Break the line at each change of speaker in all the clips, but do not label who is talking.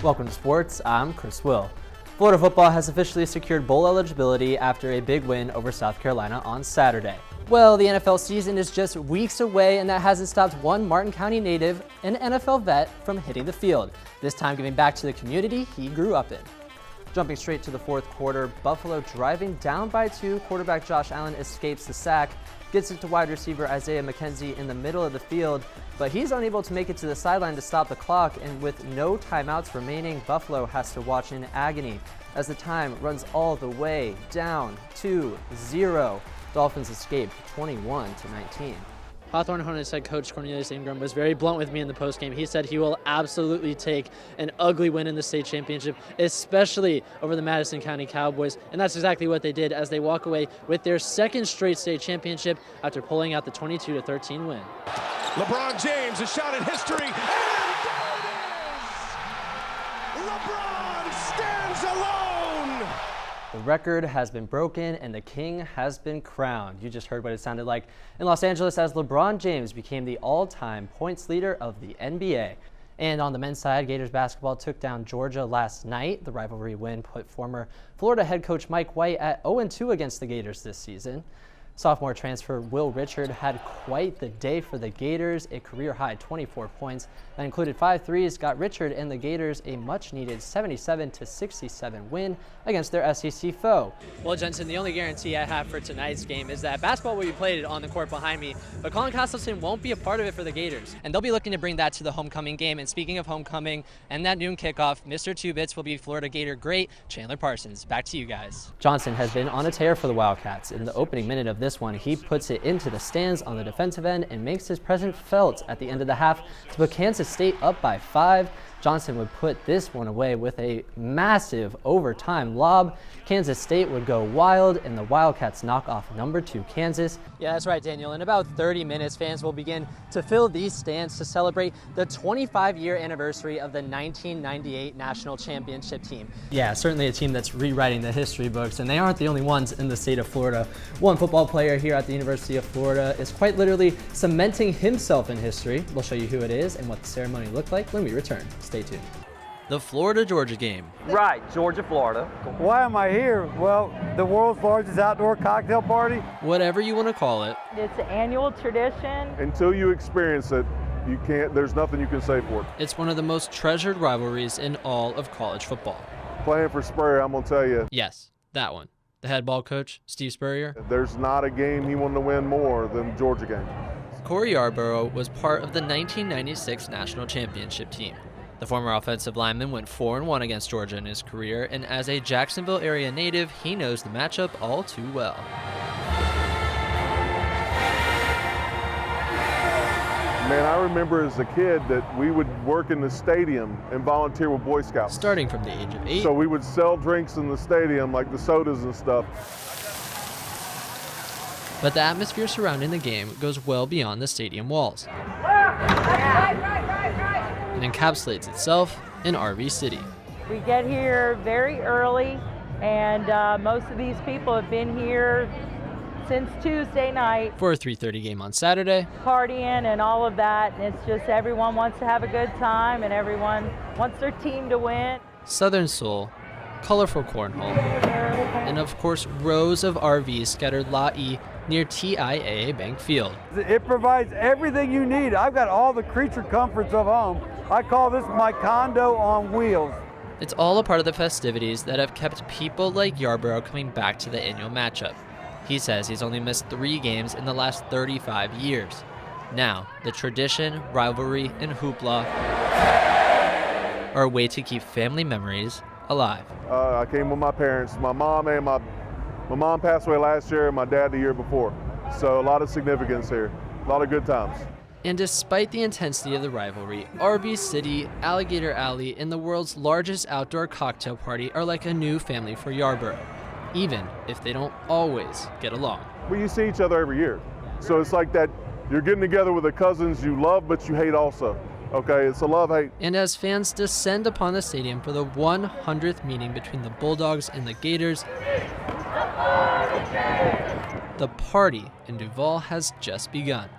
Welcome to sports, I'm Chris Will. Florida football has officially secured bowl eligibility after a big win over South Carolina on Saturday. Well, the NFL season is just weeks away, and that hasn't stopped one Martin County native, an NFL vet, from hitting the field, this time giving back to the community he grew up in. Jumping straight to the fourth quarter, Buffalo driving down by 2, quarterback Josh Allen escapes the sack, gets it to wide receiver Isaiah McKenzie in the middle of the field, but he's unable to make it to the sideline to stop the clock, and with no timeouts remaining, Buffalo has to watch in agony as the time runs all the way down to 0. Dolphins escape 21-19.
Hawthorne Hornets head coach Cornelius Ingram was very blunt with me in the postgame. He said he will absolutely take an ugly win in the state championship, especially over the Madison County Cowboys, and that's exactly what they did as they walk away with their second straight state championship after pulling out the 22-13 win.
LeBron James, a shot at history, and there it is! LeBron stands alone!
The record has been broken and the king has been crowned. You just heard what it sounded like in Los Angeles as LeBron James became the all-time points leader of the NBA. And on the men's side, Gators basketball took down Georgia last night. The rivalry win put former Florida head coach Mike White at 0-2 against the Gators this season. Sophomore transfer Will Richard had quite the day for the Gators, a career-high 24 points. That included 5 threes, got Richard and the Gators a much-needed 77-67 win against their SEC foe.
Well, Jensen, the only guarantee I have for tonight's game is that basketball will be played on the court behind me, but Colin Castleton won't be a part of it for the Gators. And they'll be looking to bring that to the homecoming game. And speaking of homecoming and that noon kickoff, Mr. Two Bits will be Florida Gator great Chandler Parsons. Back to you guys.
Johnson has been on a tear for the Wildcats. In the opening minute of this one, he puts it into the stands on the defensive end and makes his presence felt at the end of the half to put Kansas State up by 5. Johnson would put this one away with a massive overtime lob. Kansas State would go wild, and the Wildcats knock off number 2 Kansas.
Yeah, that's right, Daniel. In about 30 minutes, fans will begin to fill these stands to celebrate the 25-year anniversary of the 1998 National Championship team.
Yeah, certainly a team that's rewriting the history books, and they aren't the only ones in the state of Florida. One football player here at the University of Florida is quite literally cementing himself in history. We'll show you who it is and what the ceremony looked like when we return. Stay tuned.
The Florida-Georgia game.
Right, Georgia, Florida.
Why am I here? Well, the world's largest outdoor cocktail party.
Whatever you want to call it.
It's an annual tradition.
Until you experience it, there's nothing you can say for it.
It's one of the most treasured rivalries in all of college football.
Playing for Spurrier, I'm going to tell you.
Yes, that one. The head ball coach, Steve Spurrier.
There's not a game he wanted to win more than the Georgia game.
Corey Yarborough was part of the 1996 National Championship team. The former offensive lineman went 4-1 against Georgia in his career, and as a Jacksonville area native, he knows the matchup all too well.
Man, I remember as a kid that we would work in the stadium and volunteer with Boy Scouts.
Starting from the age of 8.
So we would sell drinks in the stadium, like the sodas and stuff.
But the atmosphere surrounding the game goes well beyond the stadium walls. It encapsulates itself in RV City.
We get here very early, and most of these people have been here since Tuesday night.
For a 3:30 game on Saturday.
Partying and all of that. And it's just everyone wants to have a good time, and everyone wants their team to win.
Southern Soul, colorful cornhole, and of course rows of RVs scattered Lot E near TIAA Bank Field.
It provides everything you need. I've got all the creature comforts of home. I call this my condo on wheels.
It's all a part of the festivities that have kept people like Yarborough coming back to the annual matchup. He says he's only missed 3 games in the last 35 years. Now, the tradition, rivalry, and hoopla are a way to keep family memories alive.
I came with my parents, my mom passed away last year and my dad the year before. So a lot of significance here, a lot of good times.
And despite the intensity of the rivalry, RV City, Alligator Alley, and the world's largest outdoor cocktail party are like a new family for Yarborough, even if they don't always get along.
Well, you see each other every year. So it's like that, you're getting together with the cousins you love but you hate also. Okay, it's a love-hate.
And as fans descend upon the stadium for the 100th meeting between the Bulldogs and the Gators, the party in Duval has just begun.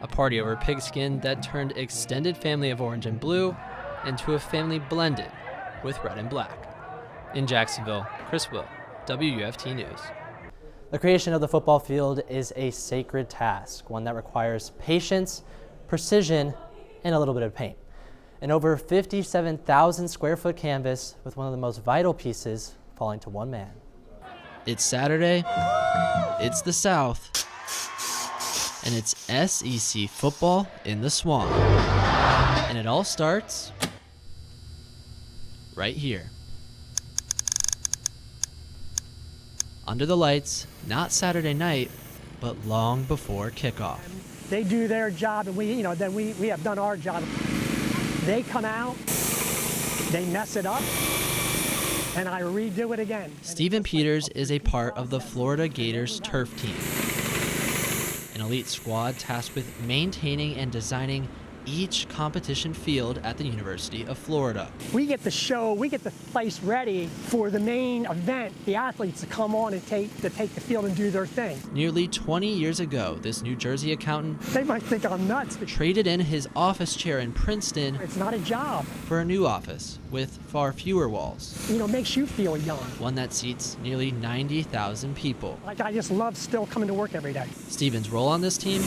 a party over pigskin that turned extended family of orange and blue into a family blended with red and black. In Jacksonville, Chris Will, WUFT News.
The creation of the football field is a sacred task, one that requires patience, precision, and a little bit of paint. An over 57,000 square foot canvas with one of the most vital pieces falling to one man.
It's Saturday, it's the South, and it's SEC football in the Swamp. And it all starts right here. Under the lights, not Saturday night, but long before kickoff.
They do their job, and we have done our job. They come out, they mess it up, and I redo it again.
Steven Peters is a part of the Florida Gators turf team, an elite squad tasked with maintaining and designing each competition field at the University of Florida.
We get the place ready for the main event, the athletes to come on and take the field and do their thing.
Nearly 20 years ago, this New Jersey accountant
They might think I'm nuts.
traded in his office chair in Princeton
It's not a job.
for a new office with far fewer walls,
Makes you feel young.
one that seats nearly 90,000 people.
Like, I just love still coming to work every day.
Steven's role on this team?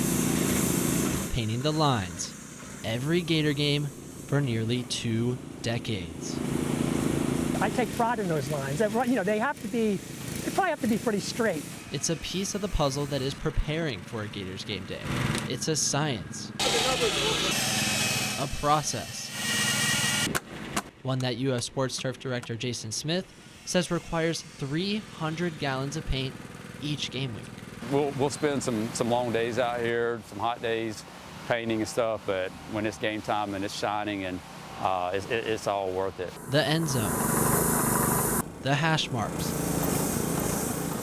Painting the lines. Every Gator game for nearly 2 decades.
I take pride in those lines. They probably have to be pretty straight.
It's a piece of the puzzle that is preparing for a Gators game day. It's a science, a process, one that UF Sports Turf Director Jason Smith says requires 300 gallons of paint each game week.
We'll spend some long days out here, some hot days, painting and stuff, but when it's game time and it's shining, and it's all worth it.
The end zone, the hash marks,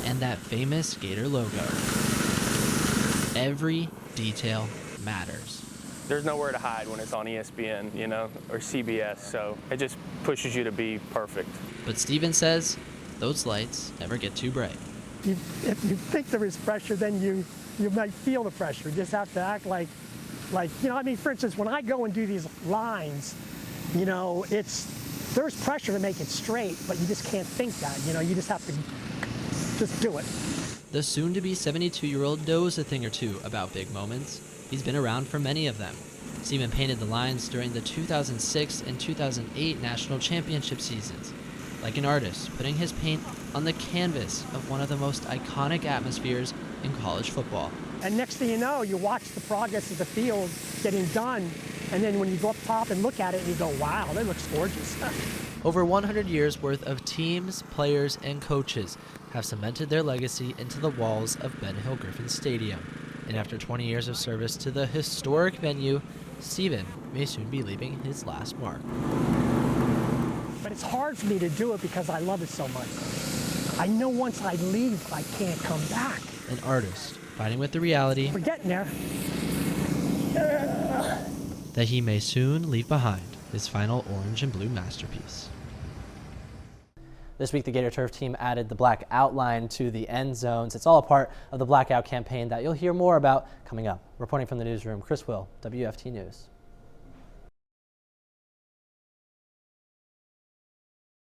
and that famous Gator logo. Every detail matters.
There's nowhere to hide when it's on ESPN, or CBS, so it just pushes you to be perfect.
But Steven says those lights never get too bright.
If you think there is pressure, then you might feel the pressure. You just have to act like, for instance, when I go and do these lines, there's pressure to make it straight, but you just can't think that. You just have to just do it.
The soon-to-be 72-year-old knows a thing or two about big moments. He's been around for many of them. Steven painted the lines during the 2006 and 2008 national championship seasons, like an artist putting his paint on the canvas of one of the most iconic atmospheres in college football.
And next thing you know, you watch the progress of the field getting done, and then when you go up top and look at it, you go, wow, that looks gorgeous.
Over 100 years worth of teams, players, and coaches have cemented their legacy into the walls of Ben Hill Griffin Stadium. And after 20 years of service to the historic venue, Steven may soon be leaving his last mark.
But it's hard for me to do it because I love it so much. I know once I leave, I can't come back.
An artist fighting with the reality
We're getting there.
that he may soon leave behind his final orange and blue masterpiece.
This week, the Gator Turf team added the black outline to the end zones. It's all a part of the Blackout campaign that you'll hear more about coming up. Reporting from the newsroom, Chris Will, WFT News.